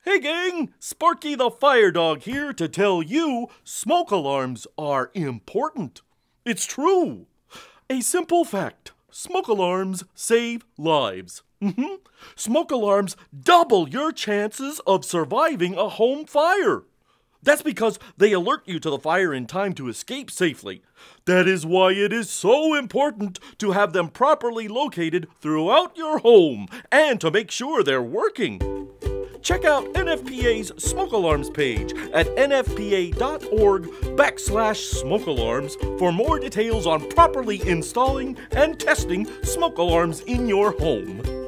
Hey gang, Sparky the Fire Dog here to tell you smoke alarms are important. It's true. A simple fact, smoke alarms save lives. Smoke alarms double your chances of surviving a home fire. That's because they alert you to the fire in time to escape safely. That is why it is so important to have them properly located throughout your home and to make sure they're working. Check out NFPA's Smoke Alarms page at nfpa.org/smoke alarms for more details on properly installing and testing smoke alarms in your home.